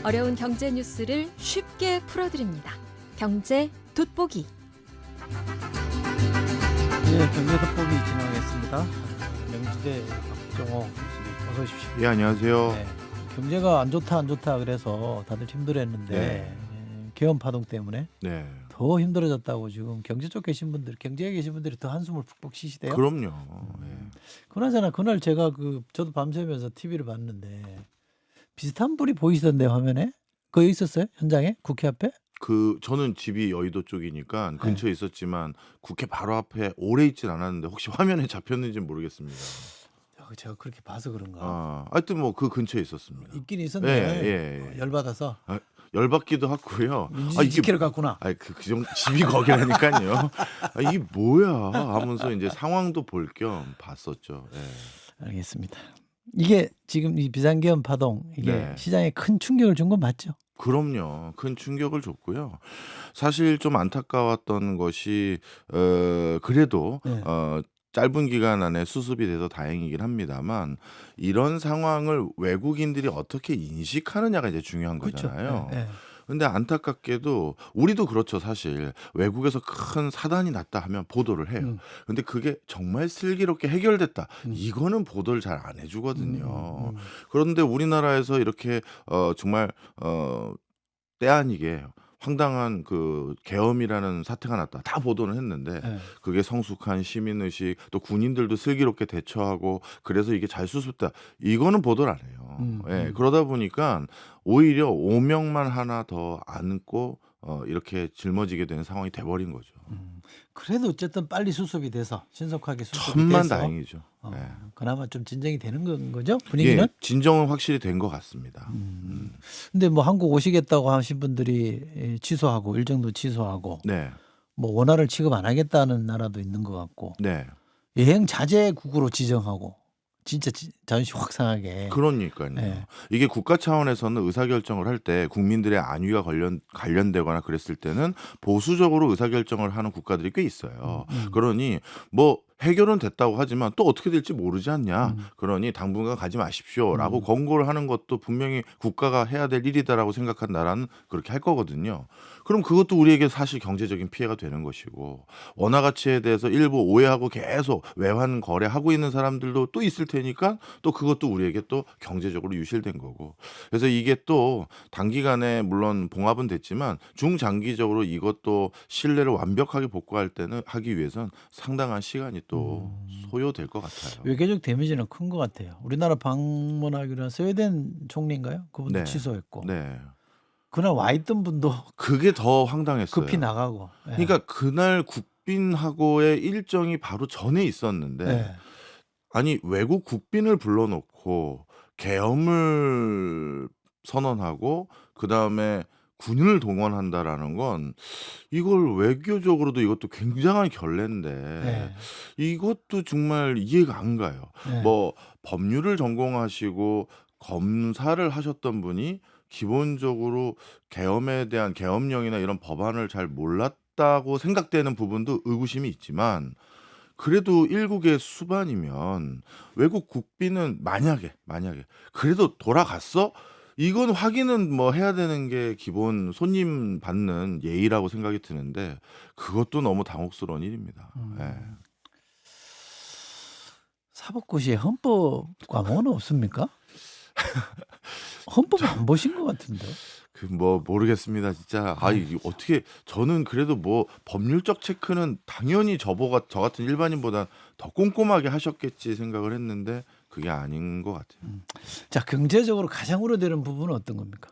어려운 경제 뉴스를 쉽게 풀어드립니다. 경제 돋보기. 네, 경제 돋보기 진행하겠습니다. 명지대 박정호 교수님 어서 오십시오. 예, 안녕하세요. 네, 경제가 안 좋다 그래서 다들 힘들어했는데 네. 계엄 파동 때문에 네. 더 힘들어졌다고 지금 경제 쪽 계신 분들, 경제에 계신 분들이 더 한숨을 푹푹 쉬시대요. 그럼요. 예. 그나저나 그날 제가 저도 밤새면서 TV를 봤는데 비슷한 불이 보이시던데 화면에 거기 있었어요? 현장에 국회 앞에? 저는 집이 여의도 쪽이니까 근처에 있었지만 국회 바로 앞에 오래 있진 않았는데 혹시 화면에 잡혔는지는 모르겠습니다. 제가 그렇게 봐서 그런가? 하여튼 뭐 그 근처에 있었습니다. 있긴 있었네. 예. 열받아서 열받기도 하고요. 민주주의 지키러 갔구나. 그 정도 집이 거기라니까요. 이게 뭐야 하면서 이제 상황도 볼 겸 봤었죠. 예. 알겠습니다. 이게 지금 이 비상계엄 파동 이게 네. 시장에 큰 충격을 준 건 맞죠? 그럼요. 큰 충격을 줬고요. 사실 좀 안타까웠던 것이 그래도 네. 짧은 기간 안에 수습이 돼서 다행이긴 합니다만 이런 상황을 외국인들이 어떻게 인식하느냐가 이제 중요한 그렇죠. 거잖아요. 네. 근데 안타깝게도 우리도 그렇죠, 사실. 외국에서 큰 사단이 났다 하면 보도를 해요. 근데 그게 정말 슬기롭게 해결됐다. 이거는 보도를 잘 안 해주거든요. 그런데 우리나라에서 이렇게 정말 때 아니게 황당한 그 계엄이라는 사태가 났다. 다 보도는 했는데 네. 그게 성숙한 시민의식 또 군인들도 슬기롭게 대처하고 그래서 이게 잘 수습다. 이거는 보도를 안 해요. 예, 그러다 보니까 오히려 오명만 하나 더 안고 이렇게 짊어지게 되는 상황이 돼버린 거죠. 그래도 어쨌든 빨리 수습이 돼서 신속하게 수습이 천만 돼서 다행이죠. 예. 그나마 좀 진정이 되는 거죠? 분위기는? 예, 진정은 확실히 된 것 같습니다. 근데 뭐 한국 오시겠다고 하신 분들이 취소하고 일정도 취소하고 네, 뭐 원화를 취급 안 하겠다는 나라도 있는 것 같고 네. 여행 자제국으로 지정하고 진짜 자존심 확 상하게. 그러니까요. 네. 이게 국가 차원에서는 의사결정을 할 때 국민들의 안위가 관련되거나 그랬을 때는 보수적으로 의사결정을 하는 국가들이 꽤 있어요. 그러니 뭐 해결은 됐다고 하지만 또 어떻게 될지 모르지 않냐. 그러니 당분간 가지 마십시오라고 권고를 하는 것도 분명히 국가가 해야 될 일이다라고 생각한 나라는 그렇게 할 거거든요. 그럼 그것도 우리에게 사실 경제적인 피해가 되는 것이고 원화 가치에 대해서 일부 오해하고 계속 외환 거래하고 있는 사람들도 또 있을 테니까 또 그것도 우리에게 또 경제적으로 유실된 거고. 그래서 이게 또 단기간에 물론 봉합은 됐지만 중장기적으로 이것도 신뢰를 완벽하게 복구할 때는 하기 위해선 상당한 시간이 또 소요될 것 같아요. 외교적 데미지는 큰 것 같아요. 우리나라 방문하기로 한 스웨덴 총리인가요? 그분도 네. 취소했고 네. 그날 와 있던 분도 그게 더 황당했어요. 급히 나가고. 예. 그러니까 그날 국빈하고의 일정이 바로 전에 있었는데 예. 아니 외국 국빈을 불러놓고 계엄을 선언하고 그다음에 군을 동원한다라는 건 이걸 외교적으로도 이것도 굉장한 결례인데 네. 이것도 정말 이해가 안 가요. 네. 뭐 법률을 전공하시고 검사를 하셨던 분이 기본적으로 계엄에 대한 계엄령이나 이런 법안을 잘 몰랐다고 생각되는 부분도 의구심이 있지만 그래도 일국의 수반이면 외국 국빈은 만약에 그래도 돌아갔어? 이건 확인은 뭐 해야 되는 게 기본 손님 받는 예의라고 생각이 드는데 그것도 너무 당혹스러운 일입니다. 예. 사법고시에 헌법 과목은 없습니까? 헌법 안 보신 것 같은데. 뭐 모르겠습니다. 진짜 이게 어떻게 저는 그래도 뭐 법률적 체크는 당연히 저 같은 일반인보다 더 꼼꼼하게 하셨겠지 생각을 했는데 그게 아닌 것 같아요. 자, 경제적으로 가장 우려되는 부분은 어떤 겁니까?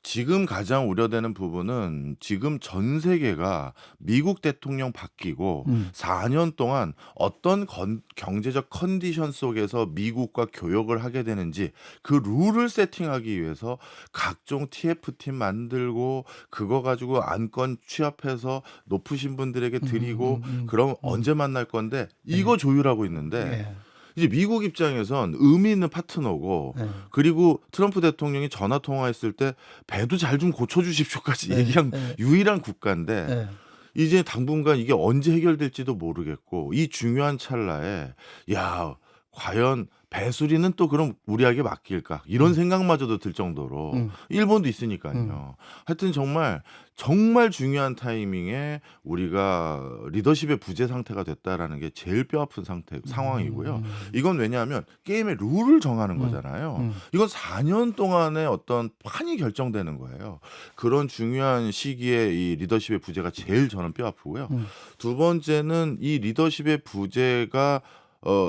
지금 가장 우려되는 부분은 지금 전 세계가 미국 대통령 바뀌고 4년 동안 어떤 경제적 컨디션 속에서 미국과 교역을 하게 되는지 그 룰을 세팅하기 위해서 각종 TF팀 만들고 그거 가지고 안건 취합해서 높으신 분들에게 드리고 그럼 언제 만날 건데 이거 조율하고 있는데 네. 이제 미국 입장에선 의미 있는 파트너고 네. 그리고 트럼프 대통령이 전화 통화했을 때 배도 잘 좀 고쳐주십시오까지 얘기한 유일한 국가인데 네. 이제 당분간 이게 언제 해결될지도 모르겠고 이 중요한 찰나에 야 과연 배수리는 또 그럼 우리에게 맡길까? 이런 생각마저도 들 정도로 일본도 있으니까요. 하여튼 정말 정말 중요한 타이밍에 우리가 리더십의 부재 상태가 됐다라는 게 제일 뼈아픈 상황이고요. 이건 왜냐하면 게임의 룰을 정하는 거잖아요. 이건 4년 동안의 어떤 판이 결정되는 거예요. 그런 중요한 시기에 이 리더십의 부재가 제일 저는 뼈아프고요. 두 번째는 이 리더십의 부재가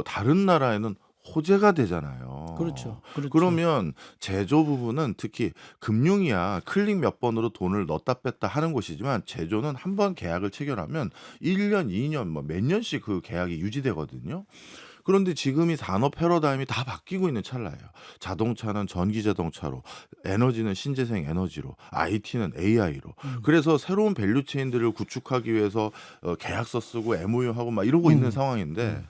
다른 나라에는 호재가 되잖아요. 그렇죠. 그렇죠. 그러면 제조 부분은 특히 금융이야 클릭 몇 번으로 돈을 넣었다 뺐다 하는 곳이지만 제조는 한 번 계약을 체결하면 1년, 2년 뭐 몇 년씩 그 계약이 유지되거든요. 그런데 지금 이 산업 패러다임이 다 바뀌고 있는 찰나예요. 자동차는 전기 자동차로, 에너지는 신재생 에너지로, IT는 AI로. 그래서 새로운 밸류 체인들을 구축하기 위해서 계약서 쓰고 MOU하고 막 이러고 있는 상황인데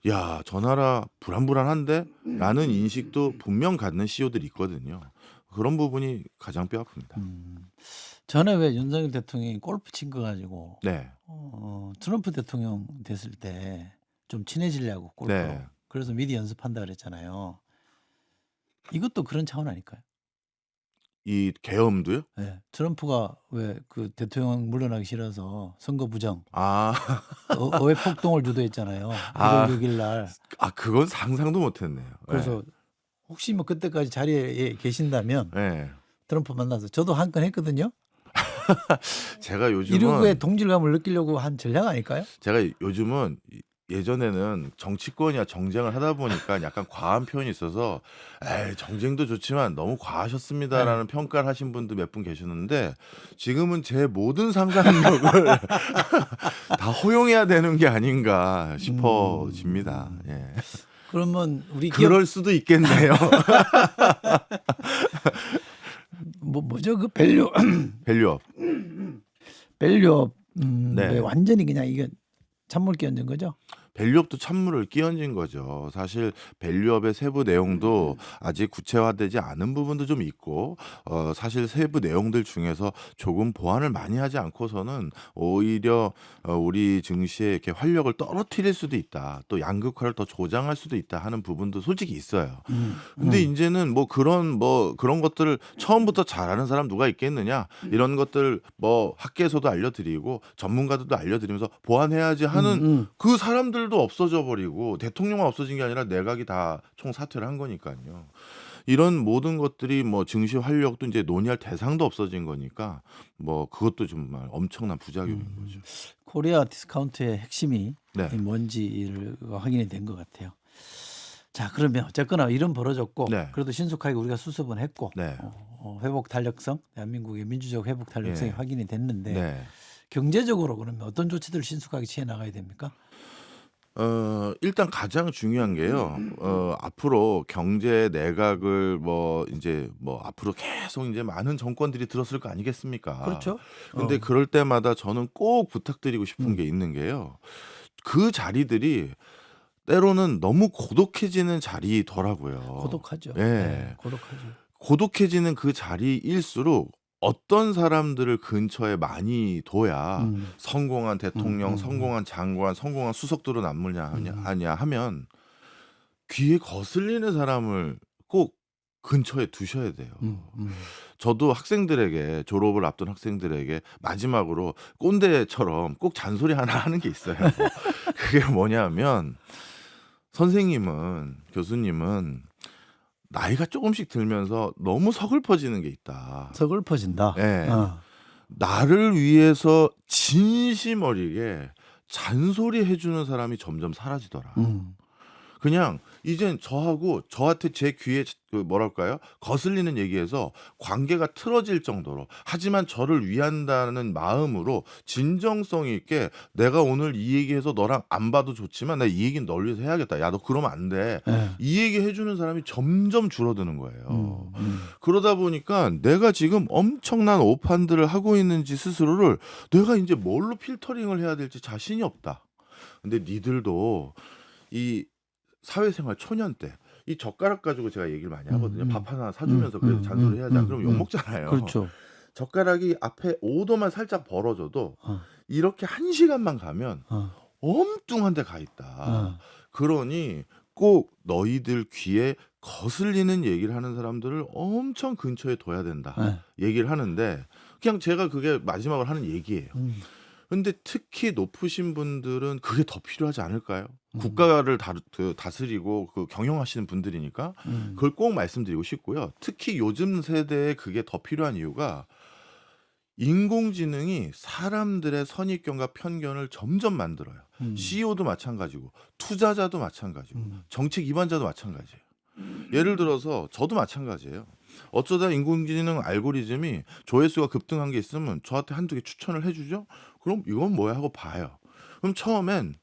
야, 저 나라 불안불안한데? 라는 인식도 분명 갖는 CEO들이 있거든요. 그런 부분이 가장 뼈아픕니다. 전에 왜 윤석열 대통령이 골프 친 거 가지고 네. 트럼프 대통령 됐을 때 좀 친해지려고 골프로. 네. 그래서 미리 연습한다 그랬잖아요. 이것도 그런 차원 아닐까요? 이 계엄도요? 네. 트럼프가 왜 그 대통령 물러나기 싫어서 선거 부정, 아, 의회 폭동을 유도했잖아요. 아. 1월 6일 날. 그건 상상도 못 했네요. 그래서 혹시 뭐 그때까지 자리에 계신다면 네. 트럼프 만나서 저도 한 건 했거든요. 제가 이르구의 요즘은 동질감을 느끼려고 한 전략 아닐까요? 제가 요즘은 예전에는 정치권이야 정쟁을 하다 보니까 약간 과한 표현이 있어서 에이, 정쟁도 좋지만 너무 과하셨습니다라는 평가를 하신 분도 몇 분 계셨는데 지금은 제 모든 상상력을 다 허용해야 되는 게 아닌가 싶어집니다. 예. 그러면 우리 기업 그럴 수도 있겠네요. 뭐죠 그 밸류 밸류업. 밸류업 네. 네, 완전히 그냥 이게 찬물 끼얹은 거죠. 밸류업도 찬물을 끼얹은 거죠. 사실 밸류업의 세부 내용도 아직 구체화되지 않은 부분도 좀 있고 사실 세부 내용들 중에서 조금 보완을 많이 하지 않고서는 오히려 우리 증시에 이렇게 활력을 떨어뜨릴 수도 있다. 또 양극화를 더 조장할 수도 있다 하는 부분도 솔직히 있어요. 근데 이제는 뭐 그런 것들을 처음부터 잘하는 사람 누가 있겠느냐 이런 것들 뭐 학계에서도 알려드리고 전문가들도 알려드리면서 보완해야지 하는 그 사람들도 없어져 버리고 대통령만 없어진 게 아니라 내각이 다 총 사퇴를 한 거니까요. 이런 모든 것들이 뭐 증시 활력도 이제 논의할 대상도 없어진 거니까 뭐 그것도 정말 엄청난 부작용인 거죠. 코리아 디스카운트의 핵심이 네. 뭔지를 확인이 된 것 같아요. 자 그러면 어쨌거나 이런 벌어졌고 네. 그래도 신속하게 우리가 수습은 했고 네. 회복 탄력성 대한민국의 민주적 회복 탄력성이 예. 확인이 됐는데 네. 경제적으로 그러면 어떤 조치들을 신속하게 취해 나가야 됩니까? 일단 가장 중요한 게요. 앞으로 경제 내각을 이제 앞으로 계속 이제 많은 정권들이 들었을 거 아니겠습니까? 그렇죠. 근데 그럴 때마다 저는 꼭 부탁드리고 싶은 게 있는 게요. 그 자리들이 때로는 너무 고독해지는 자리더라고요. 고독하죠. 예. 네, 고독하죠. 고독해지는 그 자리일수록 어떤 사람들을 근처에 많이 둬야 성공한 대통령, 성공한 장관, 성공한 수석들은 남느냐 하냐 하면 귀에 거슬리는 사람을 꼭 근처에 두셔야 돼요. 저도 학생들에게 졸업을 앞둔 학생들에게 마지막으로 꼰대처럼 꼭 잔소리 하나 하는 게 있어요. 그게 뭐냐면 선생님은 교수님은 나이가 조금씩 들면서 너무 서글퍼지는 게 있다. 서글퍼진다. 예. 나를 위해서 진심 어리게 잔소리 해주는 사람이 점점 사라지더라. 그냥 이젠 저한테 제 귀에 뭐랄까요? 거슬리는 얘기에서 관계가 틀어질 정도로 하지만 저를 위한다는 마음으로 진정성 있게 내가 오늘 이 얘기해서 너랑 안 봐도 좋지만 나 이 얘기는 널 위해서 해야겠다. 야, 너 그러면 안 돼. 이 얘기 해주는 사람이 점점 줄어드는 거예요. 그러다 보니까 내가 지금 엄청난 오판들을 하고 있는지 스스로를 내가 이제 뭘로 필터링을 해야 될지 자신이 없다. 근데 니들도 이 사회생활 초년 때 이 젓가락 가지고 제가 얘기를 많이 하거든요. 밥 하나 사주면서 그래도 잔소리 해야지. 안 그러면 욕먹잖아요. 그렇죠. 젓가락이 앞에 5도만 살짝 벌어져도 이렇게 1시간만 가면 엉뚱한 데 가 있다. 그러니 꼭 너희들 귀에 거슬리는 얘기를 하는 사람들을 엄청 근처에 둬야 된다. 네. 얘기를 하는데 그냥 제가 그게 마지막으로 하는 얘기예요. 음. 근데 특히 높으신 분들은 그게 더 필요하지 않을까요? 음. 국가를 다스리고 그 경영하시는 분들이니까 그걸 꼭 말씀드리고 싶고요. 특히 요즘 세대에 그게 더 필요한 이유가 인공지능이 사람들의 선입견과 편견을 점점 만들어요. CEO도 마찬가지고 투자자도 마찬가지고 정책 위반자도 마찬가지예요. 예를 들어서 저도 마찬가지예요. 어쩌다 인공지능 알고리즘이 조회수가 급등한 게 있으면 저한테 한두 개 추천을 해주죠. 그럼 이건 뭐야 하고 봐요. 그럼 처음엔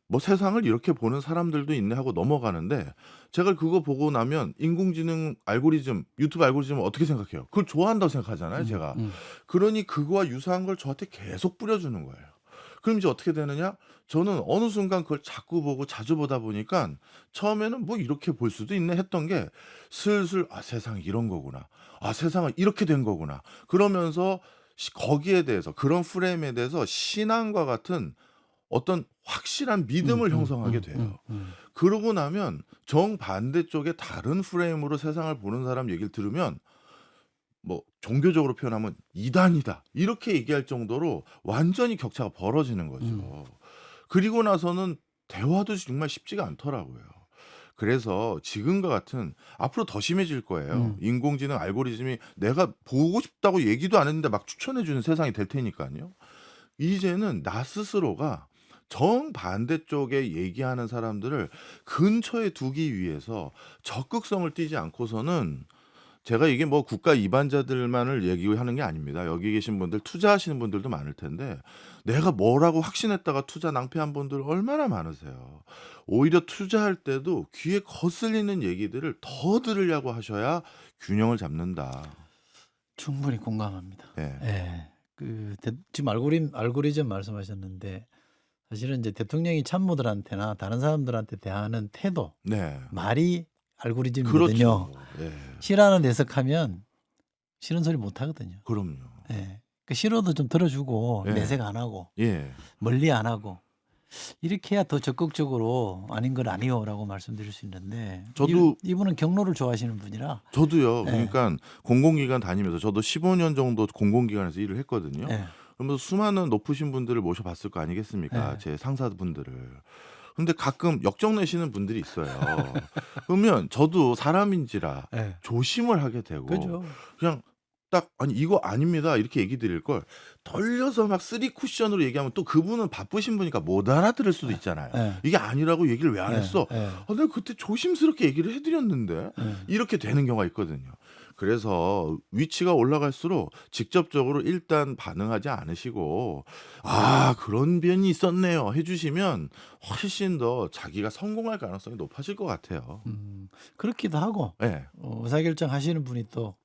뭐 세상을 이렇게 보는 사람들도 있네 하고 넘어가는데 제가 그거 보고 나면 인공지능 알고리즘, 유튜브 알고리즘을 어떻게 생각해요? 그걸 좋아한다고 생각하잖아요, 제가. 그러니 그거와 유사한 걸 저한테 계속 뿌려주는 거예요. 그럼 이제 어떻게 되느냐? 저는 어느 순간 그걸 자꾸 보고 자주 보다 보니까 처음에는 뭐 이렇게 볼 수도 있네 했던 게 슬슬 아 세상이 이런 거구나. 아 세상은 이렇게 된 거구나. 그러면서 거기에 대해서 그런 프레임에 대해서 신앙과 같은 어떤 확실한 믿음을 형성하게 돼요. 그러고 나면 정반대쪽에 다른 프레임으로 세상을 보는 사람 얘기를 들으면 뭐 종교적으로 표현하면 이단이다 이렇게 얘기할 정도로 완전히 격차가 벌어지는 거죠. 그리고 나서는 대화도 정말 쉽지가 않더라고요. 그래서 지금과 같은 앞으로 더 심해질 거예요. 인공지능 알고리즘이 내가 보고 싶다고 얘기도 안 했는데 막 추천해 주는 세상이 될 테니까요. 이제는 나 스스로가 정반대쪽에 얘기하는 사람들을 근처에 두기 위해서 적극성을 띠지 않고서는 제가 이게 뭐 국가 이반자들만을 얘기하는 게 아닙니다. 여기 계신 분들 투자하시는 분들도 많을 텐데 내가 뭐라고 확신했다가 투자 낭패한 분들 얼마나 많으세요. 오히려 투자할 때도 귀에 거슬리는 얘기들을 더 들으려고 하셔야 균형을 잡는다. 충분히 공감합니다. 예. 예. 지금 알고리즘 말씀하셨는데 사실은 이제 대통령이 참모들한테나 다른 사람들한테 대하는 태도, 네. 말이 알고리즘이거든요. 그렇죠. 예. 싫어하는 내색하면 싫은 소리 못 하거든요. 그럼요. 예. 그 싫어도 좀 들어주고 예. 내색 안 하고 예. 멀리 안 하고 이렇게 해야 더 적극적으로 아닌 건 아니요라고 말씀드릴 수 있는데 저도 이분은 경로를 좋아하시는 분이라 저도요. 예. 그러니까 공공기관 다니면서 저도 15년 정도 공공기관에서 일을 했거든요. 예. 그러면서 수많은 높으신 분들을 모셔봤을 거 아니겠습니까? 예. 제 상사분들을. 근데 가끔 역정내시는 분들이 있어요. 그러면 저도 사람인지라 예. 조심을 하게 되고 그죠. 그냥 딱 아니 이거 아닙니다 이렇게 얘기 드릴 걸 돌려서 막 쓰리 쿠션으로 얘기하면 또 그분은 바쁘신 분이니까 못 알아들을 수도 있잖아요. 예. 이게 아니라고 얘기를 왜 안 예. 했어? 예. 내가 그때 조심스럽게 얘기를 해드렸는데 예. 이렇게 되는 경우가 있거든요. 그래서 위치가 올라갈수록 직접적으로 일단 반응하지 않으시고 아 그런 변이 있었네요 해주시면 훨씬 더 자기가 성공할 가능성이 높아질 것 같아요. 그렇기도 하고 네, 의사결정 하시는 분이 또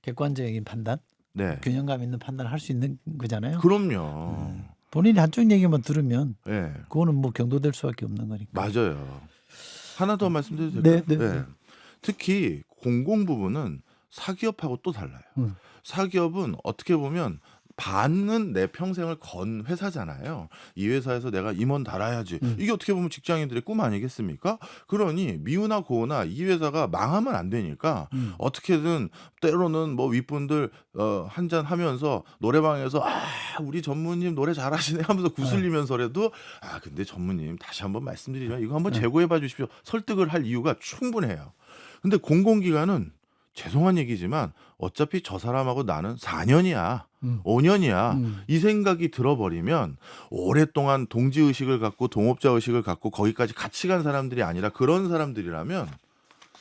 객관적인 판단, 네, 균형감 있는 판단을 할 수 있는 거잖아요. 그럼요. 본인이 한쪽 얘기만 들으면 네, 그거는 뭐 경도될 수밖에 없는 거니까. 맞아요. 하나 더 말씀드려도 네, 될까요? 네. 특히 공공 부분은 사기업하고 또 달라요. 사기업은 어떻게 보면 반은 내 평생을 건 회사잖아요. 이 회사에서 내가 임원 달아야지. 이게 어떻게 보면 직장인들의 꿈 아니겠습니까? 그러니 미우나 고우나 이 회사가 망하면 안 되니까 어떻게든 때로는 뭐 윗분들 한잔 하면서 노래방에서 아 우리 전무님 노래 잘하시네 하면서 구슬리면서라도 아 근데 전무님 다시 한번 말씀드리지만 이거 한번 재고해봐 주십시오. 설득을 할 이유가 충분해요. 근데 공공기관은 죄송한 얘기지만 어차피 저 사람하고 나는 4년이야. 5년이야. 이 생각이 들어버리면 오랫동안 동지의식을 갖고 동업자의식을 갖고 거기까지 같이 간 사람들이 아니라 그런 사람들이라면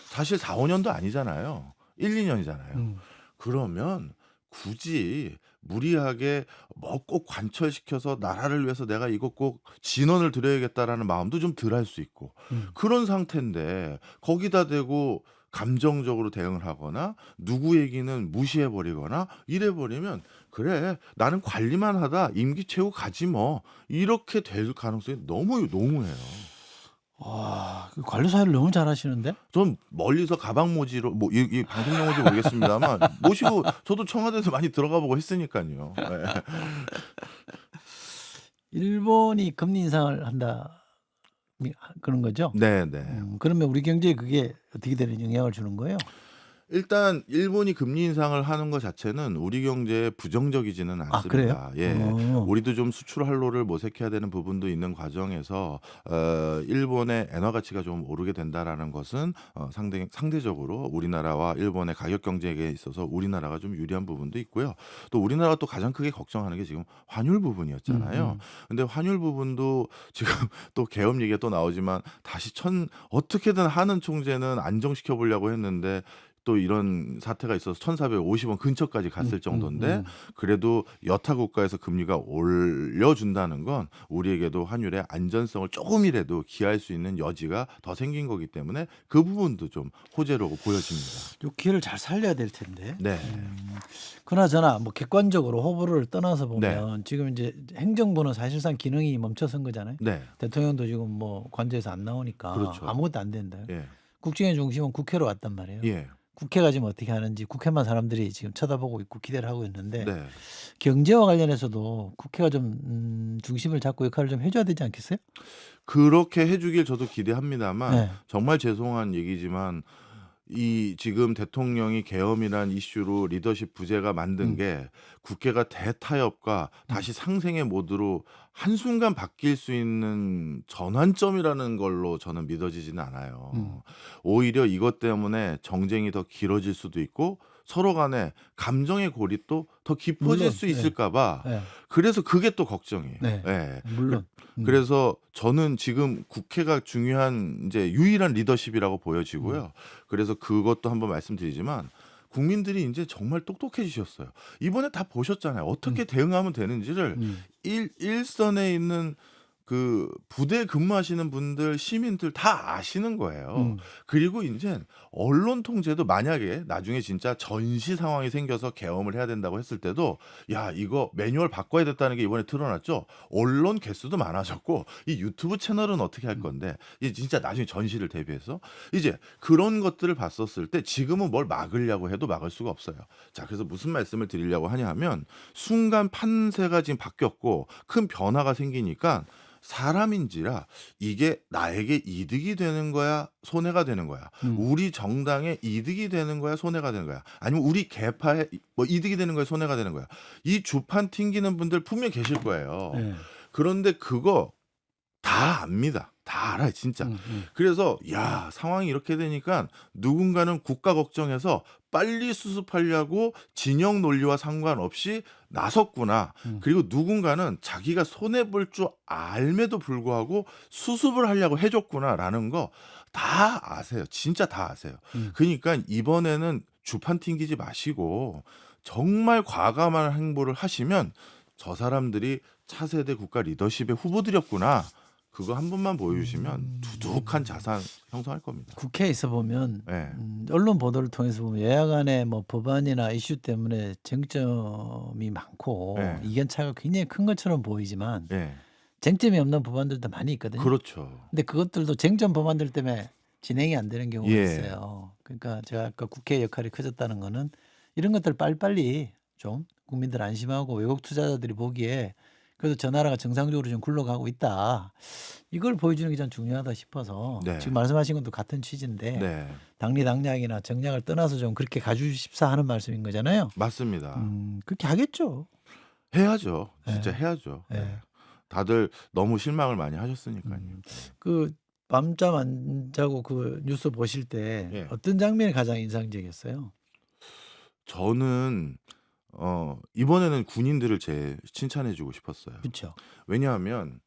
사실 4, 5년도 아니잖아요. 1, 2년이잖아요. 그러면 굳이 무리하게 뭐 꼭 관철시켜서 나라를 위해서 내가 이거 꼭 진원을 드려야겠다라는 마음도 좀 덜 할 수 있고 그런 상태인데 거기다 대고 감정적으로 대응을 하거나 누구 얘기는 무시해버리거나 이래버리면 그래 나는 관리만 하다 임기 채우고 가지 뭐 이렇게 될 가능성이 너무 농후해요. 와, 그 관료 사회를 너무 잘하시는데? 전 멀리서 가방 모지로 뭐 이 방송 용어인지 모르겠습니다만 모시고 저도 청와대에서 많이 들어가 보고 했으니까요. 네. 일본이 금리 인상을 한다. 그런 거죠? 네네. 그러면 우리 경제에 그게 어떻게 되는 영향을 주는 거예요? 일단 일본이 금리 인상을 하는 것 자체는 우리 경제에 부정적이지는 아, 그래요? 않습니다. 예. 어. 우리도 좀 수출 활로를 모색해야 되는 부분도 있는 과정에서 일본의 엔화 가치가 좀 오르게 된다라는 것은 상대적으로 우리나라와 일본의 가격 경쟁에 있어서 우리나라가 좀 유리한 부분도 있고요. 또 우리나라가 또 가장 크게 걱정하는 게 지금 환율 부분이었잖아요. 근데 환율 부분도 지금 또 계엄 얘기가 또 나오지만 다시 어떻게든 하는 총재는 안정시켜 보려고 했는데 또 이런 사태가 있어서 1,450원 근처까지 갔을 정도인데 그래도 여타 국가에서 금리가 올려준다는 건 우리에게도 환율의 안전성을 조금이라도 기할 수 있는 여지가 더 생긴 거기 때문에 그 부분도 좀 호재로 보여집니다. 요 기회를 잘 살려야 될 텐데. 네. 그나저나 뭐 객관적으로 호불호를 떠나서 네. 보면 지금 이제 행정부는 사실상 기능이 멈춰선 거잖아요. 네. 대통령도 지금 뭐 관저에서 안 나오니까 그렇죠. 아무것도 안 된다. 예. 국정의 중심은 국회로 왔단 말이에요. 예. 국회가 지금 어떻게 하는지 국회만 사람들이 지금 쳐다보고 있고 기대를 하고 있는데 네. 경제와 관련해서도 국회가 좀 중심을 잡고 역할을 좀 해줘야 되지 않겠어요? 그렇게 해주길 저도 기대합니다만 네. 정말 죄송한 얘기지만 이 지금 대통령이 계엄이란 이슈로 리더십 부재가 만든 게 국회가 대타협과 다시 상생의 모드로 한순간 바뀔 수 있는 전환점이라는 걸로 저는 믿어지지는 않아요. 오히려 이것 때문에 정쟁이 더 길어질 수도 있고 서로 간에 감정의 골이 또 더 깊어질 물론, 수 네. 있을까 봐 네. 그래서 그게 또 걱정이에요. 네. 예. 물론. 그래서 저는 지금 국회가 중요한 이제 유일한 리더십이라고 보여지고요. 그래서 그것도 한번 말씀드리지만 국민들이 이제 정말 똑똑해지셨어요. 이번에 다 보셨잖아요. 어떻게 대응하면 되는지를 일선에 있는 그 부대 근무하시는 분들, 시민들 다 아시는 거예요. 그리고 이제 언론 통제도 만약에 나중에 진짜 전시 상황이 생겨서 계엄을 해야 된다고 했을 때도 야, 이거 매뉴얼 바꿔야 됐다는 게 이번에 드러났죠. 언론 개수도 많아졌고 이 유튜브 채널은 어떻게 할 건데 이제 진짜 나중에 전시를 대비해서 이제 그런 것들을 봤었을 때 지금은 뭘 막으려고 해도 막을 수가 없어요. 자, 그래서 무슨 말씀을 드리려고 하냐 하면 순간 판세가 지금 바뀌었고 큰 변화가 생기니까 사람인지라 이게 나에게 이득이 되는 거야, 손해가 되는 거야. 우리 정당에 이득이 되는 거야, 손해가 되는 거야. 아니면 우리 개파에 뭐 이득이 되는 거야, 손해가 되는 거야. 이 주판 튕기는 분들 분명 계실 거예요. 네. 그런데 그거 다 압니다. 다 알아요, 진짜. 그래서 야, 상황이 이렇게 되니까 누군가는 국가 걱정해서 빨리 수습하려고 진영 논리와 상관없이 나섰구나. 그리고 누군가는 자기가 손해 볼 줄 알매도 불구하고 수습을 하려고 해줬구나라는 거 다 아세요. 진짜 다 아세요. 그러니까 이번에는 주판 튕기지 마시고 정말 과감한 행보를 하시면 저 사람들이 차세대 국가 리더십의 후보들이었구나. 그거 한 번만 보여주시면 두둑한 자산 형성할 겁니다. 국회에 있어 보면 네. 언론 보도를 통해서 보면 여야 간의 뭐 법안이나 이슈 때문에 쟁점이 많고 네. 이견차가 굉장히 큰 것처럼 보이지만 네. 쟁점이 없는 법안들도 많이 있거든요. 그렇죠. 근데 그것들도 쟁점 법안들 때문에 진행이 안 되는 경우가 예. 있어요. 그러니까 제가 아까 국회의 역할이 커졌다는 거는 이런 것들 빨리빨리 좀 국민들 안심하고 외국 투자자들이 보기에 그래도 저 나라가 정상적으로 좀 굴러가고 있다. 이걸 보여주는 게 전 중요하다 싶어서 네. 지금 말씀하신 것도 같은 취지인데 네. 당리당략이나 정략을 떠나서 좀 그렇게 가주십사 하는 말씀인 거잖아요. 맞습니다. 그렇게 하겠죠. 해야죠. 진짜 네. 해야죠. 네. 네. 다들 너무 실망을 많이 하셨으니까요. 그 밤잠 안 자고 그 뉴스 보실 때 예. 어떤 장면이 가장 인상적이었어요? 저는 이번에는 군인들을 칭찬해 주고 싶었어요. 그렇죠. 왜냐하면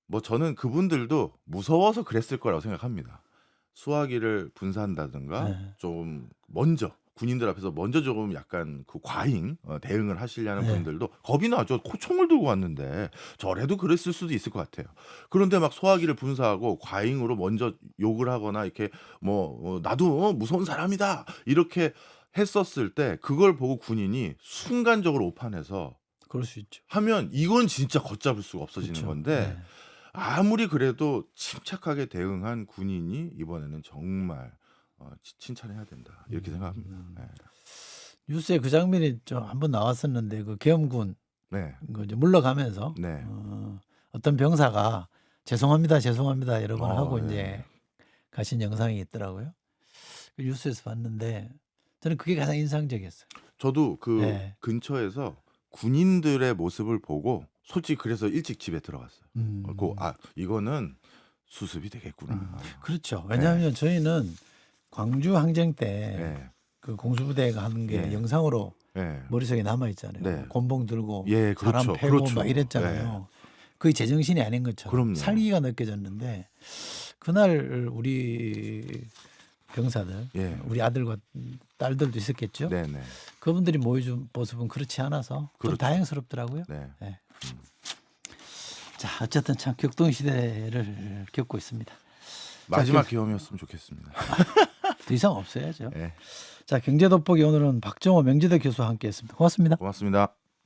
뭐 저는 그분들도 무서워서 그랬을 거라고 생각합니다. 수화기를 분사한다든가 네. 좀 먼저 군인들 앞에서 먼저 조금 약간 그 과잉 대응을 하시려는 네. 분들도 겁이 나죠. 총을 들고 왔는데 저래도 그랬을 수도 있을 것 같아요. 그런데 막 소화기를 분사하고 과잉으로 먼저 욕을 하거나 이렇게 뭐 나도 무서운 사람이다 이렇게 했었을 때 그걸 보고 군인이 순간적으로 오판해서 그럴 수 있죠. 하면 이건 진짜 걷잡을 수가 없어지는 그쵸. 건데 네. 아무리 그래도 침착하게 대응한 군인이 이번에는 정말 칭찬해야 된다 이렇게 생각합니다. 네. 뉴스에 그 장면이 좀 한번 나왔었는데 그 계엄군 네. 그 이제 물러가면서 네. 어떤 병사가 죄송합니다, 죄송합니다 여러 번 하고 예. 이제 가신 영상이 있더라고요. 그 뉴스에서 봤는데 저는 그게 가장 인상적이었어요. 저도 그 네. 근처에서 군인들의 모습을 보고 솔직히 그래서 일찍 집에 들어갔어요. 음. 이거는 수습이 되겠구나. 그렇죠. 왜냐하면 저희는 광주 항쟁 때 예. 그 공수부대가 하는 게 예. 영상으로 예. 머릿속에 남아 있잖아요. 네. 곤봉 들고 예, 사람 그렇죠. 패고 그렇죠. 막 이랬잖아요. 그게 제정신이 아닌 것처럼 그럼요. 살기가 느껴졌는데 그날 우리 병사들, 예. 우리 아들과 딸들도 있었겠죠. 네네. 그분들이 모여준 모습은 그렇지 않아서 좀 그렇죠. 다행스럽더라고요. 네. 네. 자, 어쨌든 참 격동 시대를 겪고 있습니다. 마지막 경험이었으면 좋겠습니다. 더 이상 없어야죠. 예. 자, 경제 돋보기 오늘은 박정호 명지대 교수와 함께했습니다. 고맙습니다. 고맙습니다.